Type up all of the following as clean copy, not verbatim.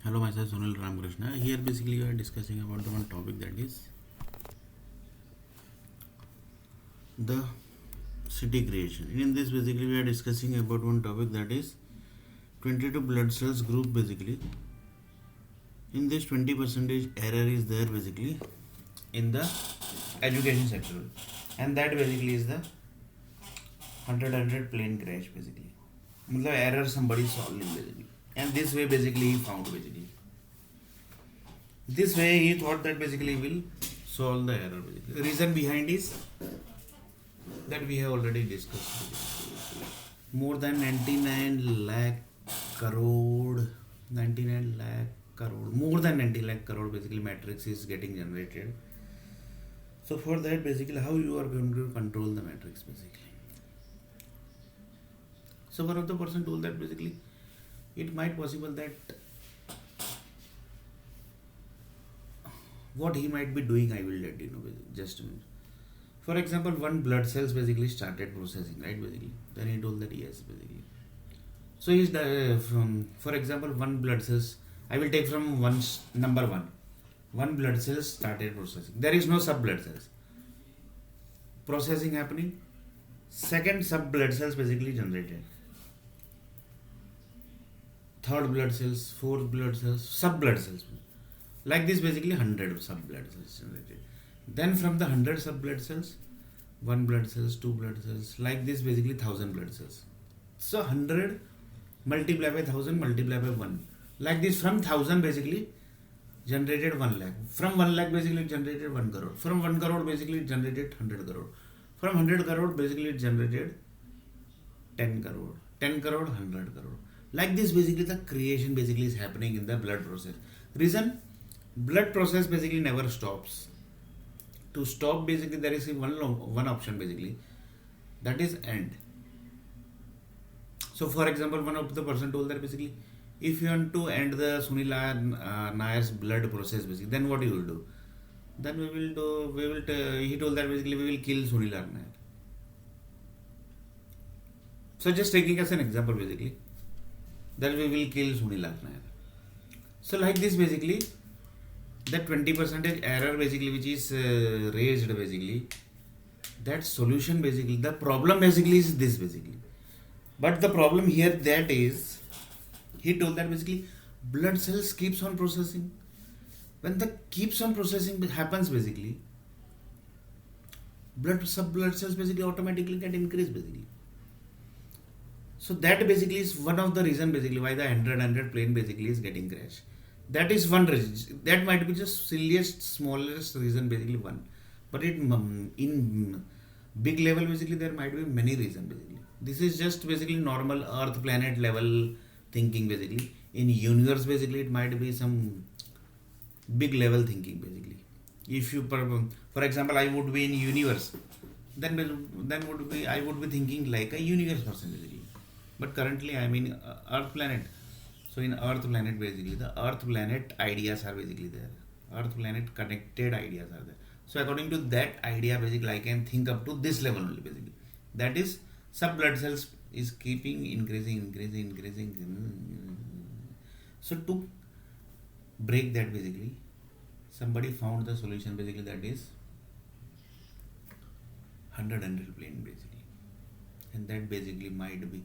Hello, myself Sunil Ramakrishna. Here, basically, we are discussing about the one topic that is the city creation. In this, basically, we are discussing about one topic that is 22 blood cells group. Basically, in this 20 percentage error is there basically in the education sector, and that basically is the 100 plane crash basically. मतलब error somebody solving basically, and this way basically he found basically. This way he thought that basically will solve the error. Basically. The reason behind is that we have already discussed. Basically. More than 99 lakh crore, 99 lakh crore, more than 90 lakh crore basically matrix is getting generated. So for that basically how you are going to control the matrix basically. So one of the person told that basically it might possible that what he might be doing I will let you know just a minute. For example, one blood cells basically started processing, right? Basically, then he told that yes, basically. So he's from, for example, one blood cells. I will take from number one. One blood cells started processing. There is no sub blood cells. Processing happening. Second sub blood cells basically generated. Third blood cells, fourth blood cells, sub blood cells. Like this, basically 100 sub blood cells generated. Then from the 100 sub blood cells, 1 blood cells, 2 blood cells, like this basically 1000 blood cells. So 100 multiply by 1000 multiply by 1. Like this from 1000 basically generated 1 lakh. From 1 lakh basically it generated 1 crore. From 1 crore basically it generated 100 crore. From 100 crore basically it generated 10 crore. 10 crore, 100 crore. Like this basically the creation basically is happening in the blood process. Reason? Blood process basically never stops. To stop basically there is one option basically, that is end. So for example, one of the person told that basically if you want to end the Sunil Nair's blood process basically, then what you will do? Then he told that basically we will kill Sunil Nair. So just taking as an example basically, that we will kill Sunil Nair. So like this basically, that 20 percentage error basically which is raised basically, that solution basically, the problem basically is this basically. But the problem here that is, he told that basically blood cells keeps on processing. When the keeps on processing happens basically, sub blood cells basically automatically get increased basically. So that basically is one of the reason basically why the 100 plane basically is getting crashed. That is one reason. That might be just silliest, smallest reason, basically one. But in big level, basically there might be many reasons. Basically, this is just basically normal Earth planet level thinking. Basically, in universe, basically it might be some big level thinking. Basically, if you, for example, I would be in universe, then would be I would be thinking like a universe person basically. But currently, I am in Earth planet. So in Earth planet basically, the Earth planet ideas are basically there. Earth planet connected ideas are there. So according to that idea basically I can think up to this level only basically. That is sub blood cells is keeping increasing. So to break that basically, somebody found the solution basically, that is 100 plane basically. And that basically might be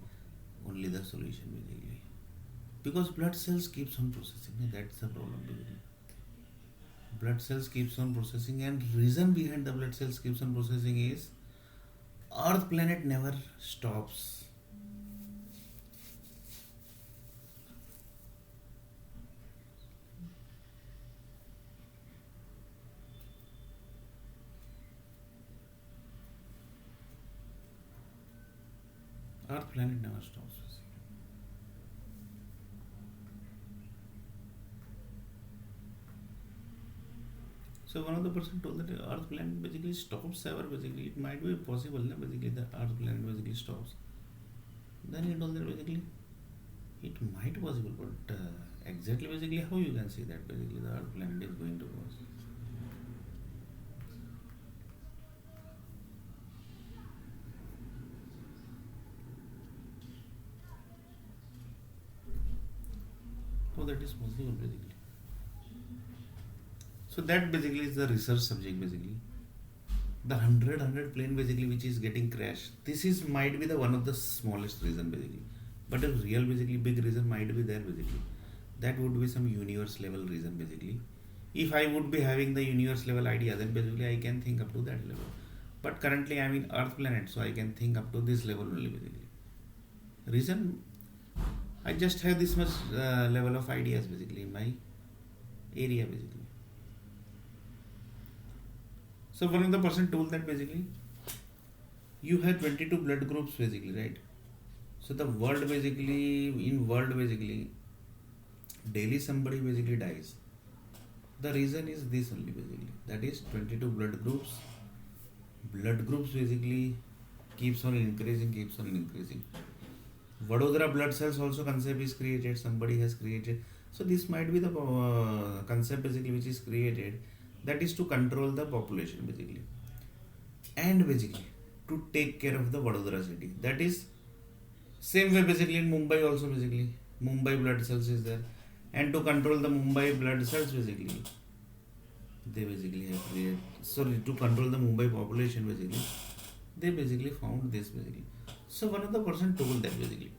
only the solution basically. Because blood cells keeps on processing, that's the problem basically. Blood cells keeps on processing, and reason behind the blood cells keeps on processing is Earth planet never stops. Earth planet never stops. So one of the person told that the Earth planet basically stops ever basically. It might be possible that basically the Earth planet basically stops. Then he told that basically it might possible, but exactly basically how you can see that basically the Earth planet is going to pause. So that is possible basically. So that basically is the research subject basically. The 100 plane basically which is getting crashed. This is might be the one of the smallest reason basically, but a real basically big reason might be there basically. That would be some universe level reason basically. If I would be having the universe level idea, then basically I can think up to that level. But currently I'm in Earth planet, so I can think up to this level only basically. Reason, I just have this much level of ideas basically in my area basically. So one of the person told that basically you have 22 blood groups basically, right? So the world basically, in world basically daily somebody basically dies. The reason is this only basically, that is 22 blood groups. Blood groups basically keeps on increasing. Vadodara blood cells also concept is created, somebody has created. So this might be the concept basically which is created, that is to control the population basically, and basically to take care of the Vadodara city. That is same way basically in Mumbai also basically Mumbai blood cells is there, and to control the Mumbai blood cells basically they basically have created, sorry, to control the Mumbai population basically they basically found this basically. So one of the person told that basically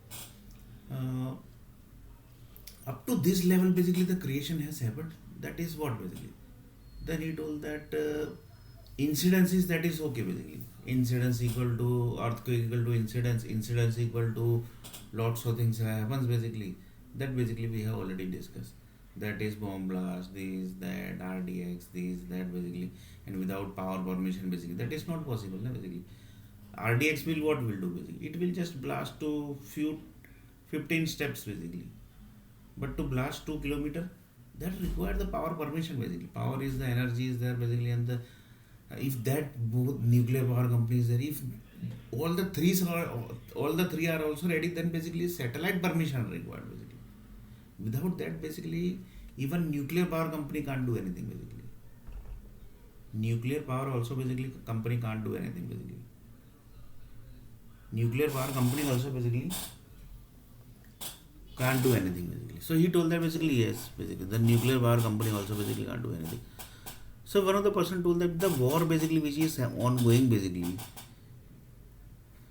uh, up to this level basically the creation has happened. That is what basically. Then he told that incidences, that is okay basically. Incidence equal to earthquake equal to incidence equal to lots of things happens basically. That basically we have already discussed. That is bomb blast, this, that, RDX, this, that basically, and without power permission basically. That is not possible na, basically. RDX will what will do basically? It will just blast to few 15 steps basically. But to blast 2 kilometer, that requires the power permission basically. Power is the energy is there basically, and the if that both nuclear power companies there, if all the three are also ready, then basically satellite permission required basically. Without that basically even nuclear power company can't do anything basically. Nuclear power also basically company can't do anything basically. Nuclear power company also basically can't do anything basically. So he told that basically yes, basically the nuclear power company also basically can't do anything. So one of the person told that the war basically which is ongoing basically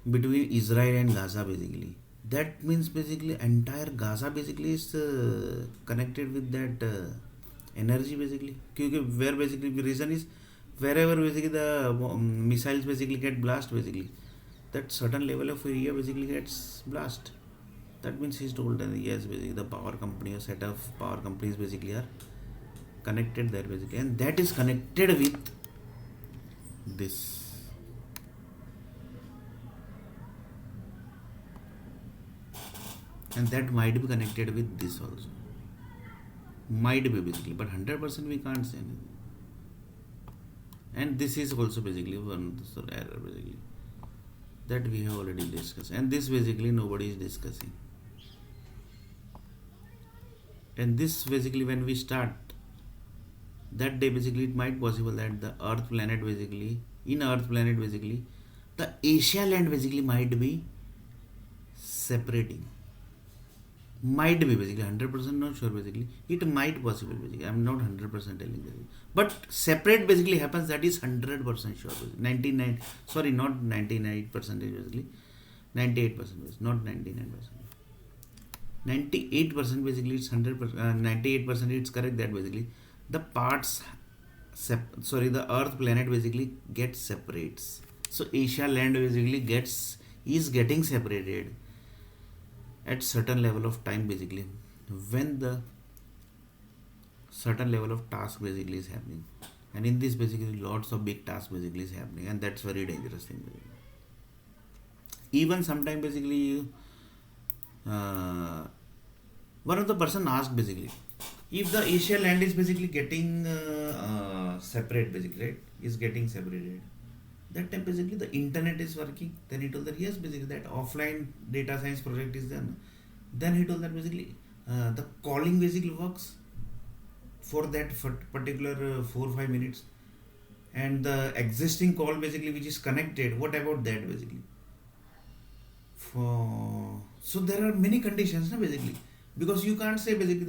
between Israel and Gaza basically, that means basically entire Gaza basically is connected with that energy basically. क्योंकि where basically the reason is wherever basically the missiles basically get blast basically, that certain level of area basically gets blast. That means he's told that yes basically the power company or set of power companies basically are connected there basically, and that is connected with this. And that might be connected with this also. Might be basically, but 100% we can't say anything. And this is also basically one error basically that we have already discussed, and this basically nobody is discussing. And this basically when we start that day basically it might possible that the Earth planet basically in Earth planet basically the Asia land basically might be separating. Might be basically 100% not sure basically. It might possible basically. I'm not 100% telling that. But separate basically happens, that is 100% sure. Basically. 99, sorry, not 99% basically. 98%, not 99%. 98% basically it's 100%, 98% it's correct that basically the parts, the Earth planet basically gets separates. So Asia land basically is getting separated at certain level of time basically when the certain level of task basically is happening, and in this basically lots of big tasks basically is happening, and that's very dangerous thing basically. Even sometime basically one of the person asked basically if the Asia land is basically getting separate basically, right, is getting separated, that time basically the internet is working. Then he told that yes basically that offline data science project is there. Then he told that basically the calling basically works for that particular 4 or 5 minutes, and the existing call basically which is connected, what about that basically? So there are many conditions na, basically, because you can't say basically the